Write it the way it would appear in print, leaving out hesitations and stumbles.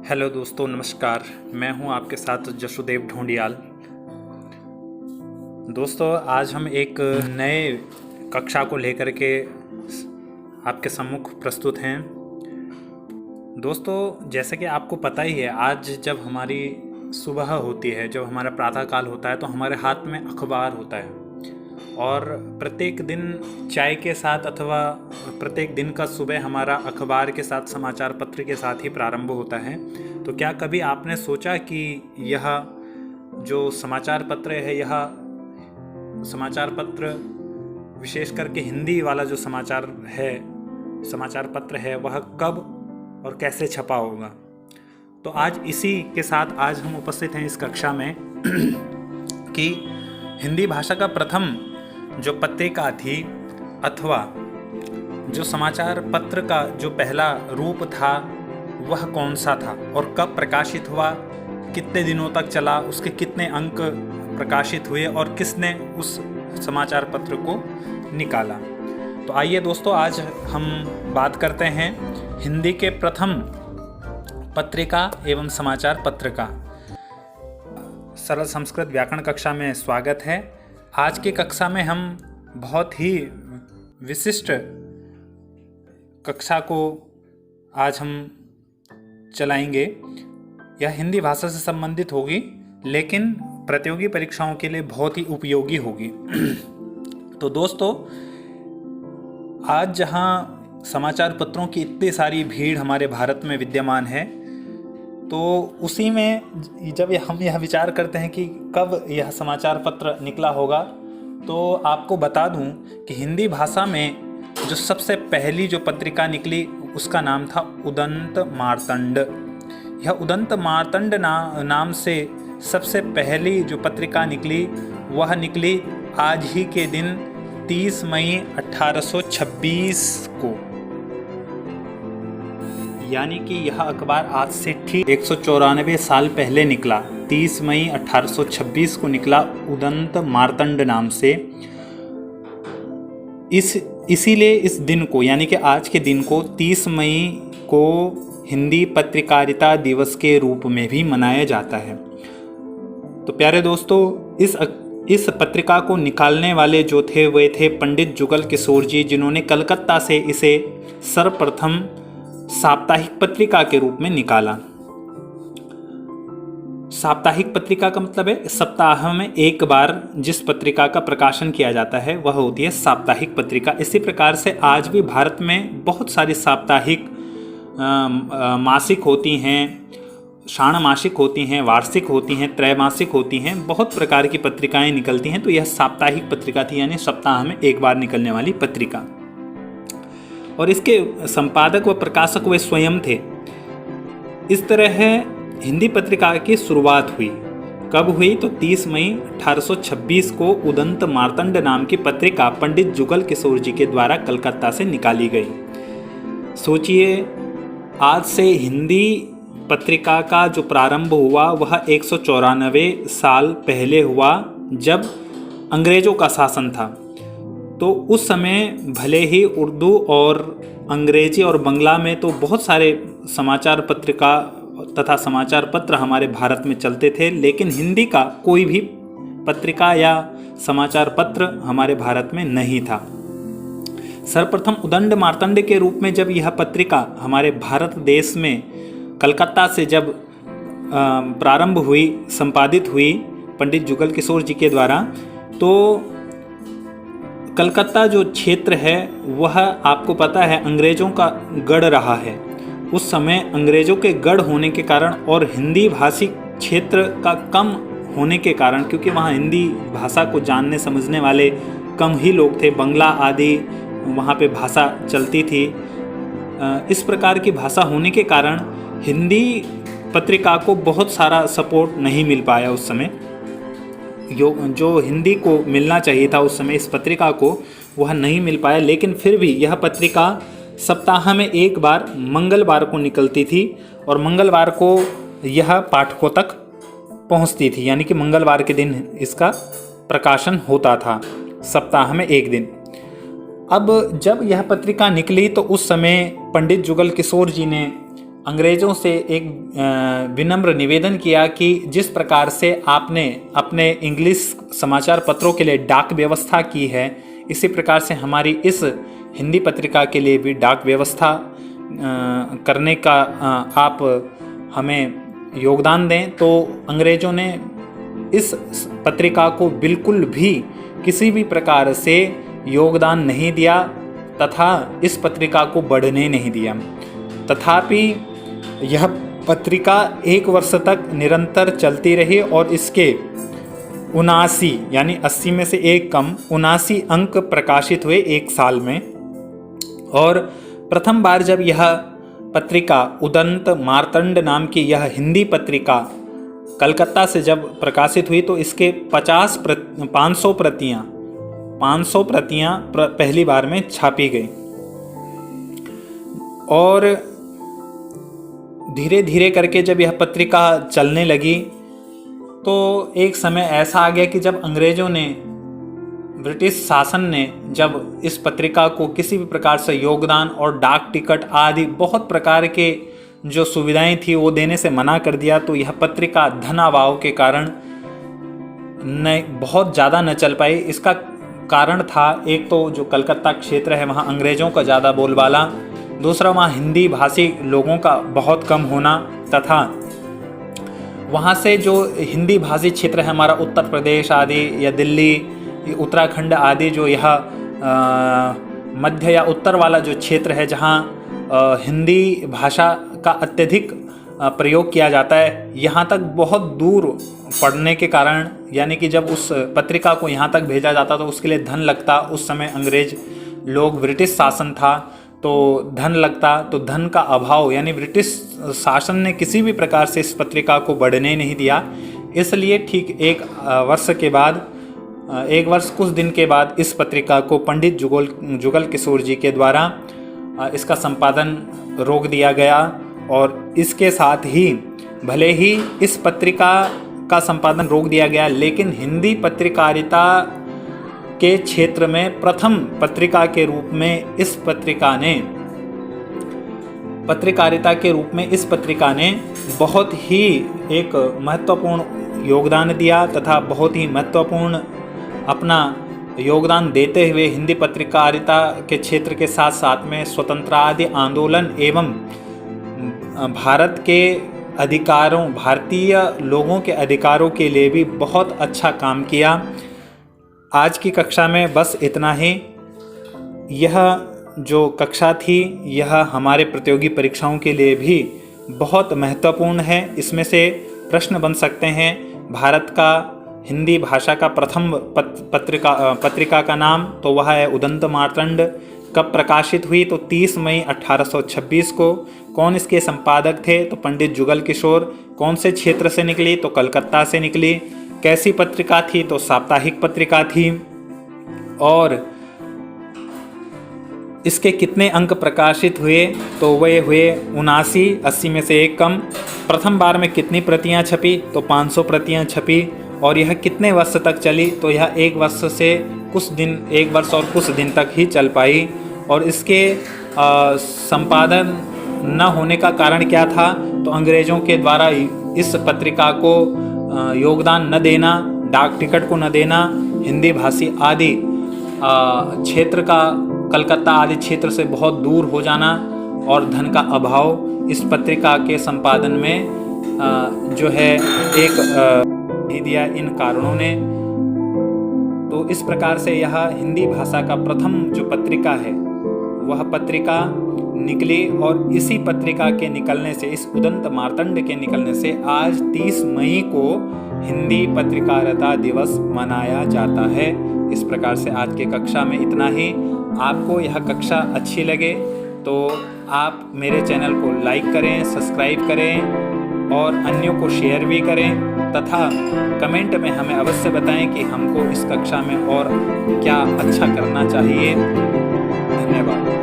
Hello दोस्तों, नमस्कार। मैं हूं आपके साथ जशुदेव ढोंडियाल। दोस्तों, आज हम एक नए कक्षा को लेकर के आपके सम्मुख प्रस्तुत हैं। दोस्तों, जैसे कि आपको पता ही है, आज जब हमारी सुबह होती है, जब हमारा प्रातःकाल होता है, तो हमारे हाथ में अखबार होता है और प्रत्येक दिन चाय के साथ अथवा प्रत्येक दिन का सुबह हमारा अखबार के साथ, समाचार पत्र के साथ ही प्रारंभ होता है। तो क्या कभी आपने सोचा कि यह जो समाचार पत्र है, यह समाचार पत्र विशेष करके हिंदी वाला जो समाचार पत्र है, वह कब और कैसे छपा होगा? तो आज इसी के साथ आज हम उपस्थित हैं इस कक्षा में कि हिंदी भाषा का प्रथम जो पत्रिका थी अथवा जो समाचार पत्र का जो पहला रूप था, वह कौन सा था और कब प्रकाशित हुआ, कितने दिनों तक चला, उसके कितने अंक प्रकाशित हुए और किसने उस समाचार पत्र को निकाला। तो आइए दोस्तों, आज हम बात करते हैं हिंदी के प्रथम पत्रिका एवं समाचार पत्र का। सरल संस्कृत व्याकरण कक्षा में स्वागत है। आज की कक्षा में हम बहुत ही विशिष्ट कक्षा को आज हम चलाएंगे। यह हिंदी भाषा से संबंधित होगी, लेकिन प्रतियोगी परीक्षाओं के लिए बहुत ही उपयोगी होगी। तो दोस्तों, आज जहां समाचार पत्रों की इतनी सारी भीड़ हमारे भारत में विद्यमान है, तो उसी में जब हम यह विचार करते हैं कि कब यह समाचार पत्र निकला होगा, तो आपको बता दूं कि हिंदी भाषा में जो सबसे पहली जो पत्रिका निकली उसका नाम था उदंत मार्तंड। यह उदंत मार्तंड नाम से सबसे पहली जो पत्रिका निकली, वह निकली आज ही के दिन 30 मई 1826 को। यानी कि यह अखबार आज से ठीक 194 साल पहले निकला। 30 मई 1826 को निकला उदंत मार्तंड नाम से। इसीलिए इस दिन को, यानी कि आज के दिन को 30 मई को हिंदी पत्रकारिता दिवस के रूप में भी मनाया जाता है। तो प्यारे दोस्तों, इस पत्रिका को निकालने वाले जो थे वे थे पंडित जुगल किशोर जी, जिन्होंने कलकत्ता से इसे सर्वप्रथम साप्ताहिक पत्रिका के रूप में निकाला। साप्ताहिक पत्रिका का मतलब है सप्ताह में एक बार जिस पत्रिका का प्रकाशन किया जाता है, वह होती है साप्ताहिक पत्रिका। इसी प्रकार से आज भी भारत में बहुत सारी साप्ताहिक मासिक होती हैं, षाण्मासिक होती हैं, वार्षिक होती हैं, त्रैमासिक होती हैं, बहुत प्रकार की पत्रिकाएं निकलती हैं। तो यह साप्ताहिक पत्रिका थी, यानी सप्ताह में एक बार निकलने वाली पत्रिका। और इसके संपादक व प्रकाशक वे स्वयं थे। इस तरह हिंदी पत्रिका की शुरुआत हुई। कब हुई? तो 30 मई 1826 को उदंत मार्तंड नाम की पत्रिका पंडित जुगल किशोर जी के द्वारा कलकत्ता से निकाली गई। सोचिए, आज से हिंदी पत्रिका का जो प्रारंभ हुआ वह 194 साल पहले हुआ, जब अंग्रेज़ों का शासन था। तो उस समय भले ही उर्दू और अंग्रेजी और बंगला में तो बहुत सारे समाचार पत्रिका तथा समाचार पत्र हमारे भारत में चलते थे, लेकिन हिंदी का कोई भी पत्रिका या समाचार पत्र हमारे भारत में नहीं था। सर्वप्रथम उदंत मार्तंड के रूप में जब यह पत्रिका हमारे भारत देश में कलकत्ता से जब प्रारंभ हुई, संपादित हुई पंडित जुगल किशोर जी के द्वारा, तो कलकत्ता जो क्षेत्र है वह आपको पता है अंग्रेज़ों का गढ़ रहा है। उस समय अंग्रेज़ों के गढ़ होने के कारण और हिंदी भाषी क्षेत्र का कम होने के कारण, क्योंकि वहाँ हिंदी भाषा को जानने समझने वाले कम ही लोग थे, बंगला आदि वहाँ पे भाषा चलती थी। इस प्रकार की भाषा होने के कारण हिंदी पत्रिका को बहुत सारा सपोर्ट नहीं मिल पाया उस समय। जो हिंदी को मिलना चाहिए था उस समय इस पत्रिका को, वह नहीं मिल पाया। लेकिन फिर भी यह पत्रिका सप्ताह में एक बार मंगलवार को निकलती थी और मंगलवार को यह पाठकों तक पहुंचती थी, यानी कि मंगलवार के दिन इसका प्रकाशन होता था, सप्ताह में एक दिन। अब जब यह पत्रिका निकली तो उस समय पंडित जुगल किशोर जी ने अंग्रेज़ों से एक विनम्र निवेदन किया कि जिस प्रकार से आपने अपने इंग्लिश समाचार पत्रों के लिए डाक व्यवस्था की है, इसी प्रकार से हमारी इस हिंदी पत्रिका के लिए भी डाक व्यवस्था करने का आप हमें योगदान दें। तो अंग्रेज़ों ने इस पत्रिका को बिल्कुल भी किसी भी प्रकार से योगदान नहीं दिया तथा इस पत्रिका को बढ़ने नहीं दिया। तथापि यह पत्रिका 1 वर्ष तक निरंतर चलती रही और इसके 79 यानी 80 में से एक कम 79 अंक प्रकाशित हुए 1 साल में। और प्रथम बार जब यह पत्रिका उदंत मार्तंड नाम की यह हिंदी पत्रिका कलकत्ता से जब प्रकाशित हुई तो इसके 500 प्रतियां पहली बार में छापी गई। और धीरे धीरे करके जब यह पत्रिका चलने लगी तो एक समय ऐसा आ गया कि जब अंग्रेज़ों ने, ब्रिटिश शासन ने जब इस पत्रिका को किसी भी प्रकार से योगदान और डाक टिकट आदि बहुत प्रकार के जो सुविधाएं थी वो देने से मना कर दिया, तो यह पत्रिका धन अभाव के कारण बहुत ज़्यादा न चल पाई। इसका कारण था, एक तो जो कलकत्ता क्षेत्र है वहाँ अंग्रेज़ों का ज़्यादा बोलबाला, दूसरा वहाँ हिंदी भाषी लोगों का बहुत कम होना, तथा वहाँ से जो हिंदी भाषी क्षेत्र है हमारा उत्तर प्रदेश आदि या दिल्ली, उत्तराखंड आदि, जो यह मध्य या उत्तर वाला जो क्षेत्र है जहाँ हिंदी भाषा का अत्यधिक प्रयोग किया जाता है, यहाँ तक बहुत दूर पढ़ने के कारण, यानी कि जब उस पत्रिका को यहाँ तक भेजा जाता तो उसके लिए धन लगता। उस समय अंग्रेज लोग, ब्रिटिश शासन था तो धन लगता, तो धन का अभाव, यानी ब्रिटिश शासन ने किसी भी प्रकार से इस पत्रिका को बढ़ने नहीं दिया। इसलिए ठीक 1 वर्ष के बाद, 1 वर्ष कुछ दिन के बाद इस पत्रिका को पंडित जुगल किशोर जी के द्वारा इसका संपादन रोक दिया गया। और इसके साथ ही भले ही इस पत्रिका का संपादन रोक दिया गया, लेकिन हिंदी पत्रकारिता के क्षेत्र में प्रथम पत्रिका के रूप में इस पत्रिका ने बहुत ही एक महत्वपूर्ण योगदान दिया तथा बहुत ही महत्वपूर्ण अपना योगदान देते हुए हिंदी पत्रकारिता के क्षेत्र के साथ साथ में स्वतंत्रता आंदोलन एवं भारत के अधिकारों, भारतीय लोगों के अधिकारों के लिए भी बहुत अच्छा काम किया। आज की कक्षा में बस इतना ही। यह जो कक्षा थी यह हमारे प्रतियोगी परीक्षाओं के लिए भी बहुत महत्वपूर्ण है। इसमें से प्रश्न बन सकते हैं। भारत का हिंदी भाषा का प्रथम पत्रिका का नाम तो वह है उदंत मार्तंड। कब प्रकाशित हुई तो 30 मई 1826 को। कौन इसके संपादक थे तो पंडित जुगल किशोर। कौन से क्षेत्र से निकली तो कलकत्ता से निकली। कैसी पत्रिका थी तो साप्ताहिक पत्रिका थी। और इसके कितने अंक प्रकाशित हुए तो वे हुए 79, 80 में से एक कम। प्रथम बार में कितनी प्रतियां छपी तो 500 प्रतियां छपी। और यह कितने वर्ष तक चली तो यह 1 वर्ष से कुछ दिन, 1 वर्ष और कुछ दिन तक ही चल पाई। और इसके संपादन न होने का कारण क्या था तो अंग्रेज़ों के द्वारा इस पत्रिका को योगदान न देना, डाक टिकट को न देना, हिंदी भाषी आदि क्षेत्र का, कलकत्ता आदि क्षेत्र से बहुत दूर हो जाना और धन का अभाव इस पत्रिका के संपादन में जो है एक नहीं दिया इन कारणों ने। तो इस प्रकार से यह हिंदी भाषा का प्रथम जो पत्रिका है वह पत्रिका निकली। और इसी पत्रिका के निकलने से, इस उदंत मार्तंड के निकलने से आज 30 मई को हिंदी पत्रकारिता दिवस मनाया जाता है। इस प्रकार से आज के कक्षा में इतना ही। आपको यह कक्षा अच्छी लगे तो आप मेरे चैनल को लाइक करें, सब्सक्राइब करें और अन्यों को शेयर भी करें तथा कमेंट में हमें अवश्य बताएं कि हमको इस कक्षा में और क्या अच्छा करना चाहिए। धन्यवाद।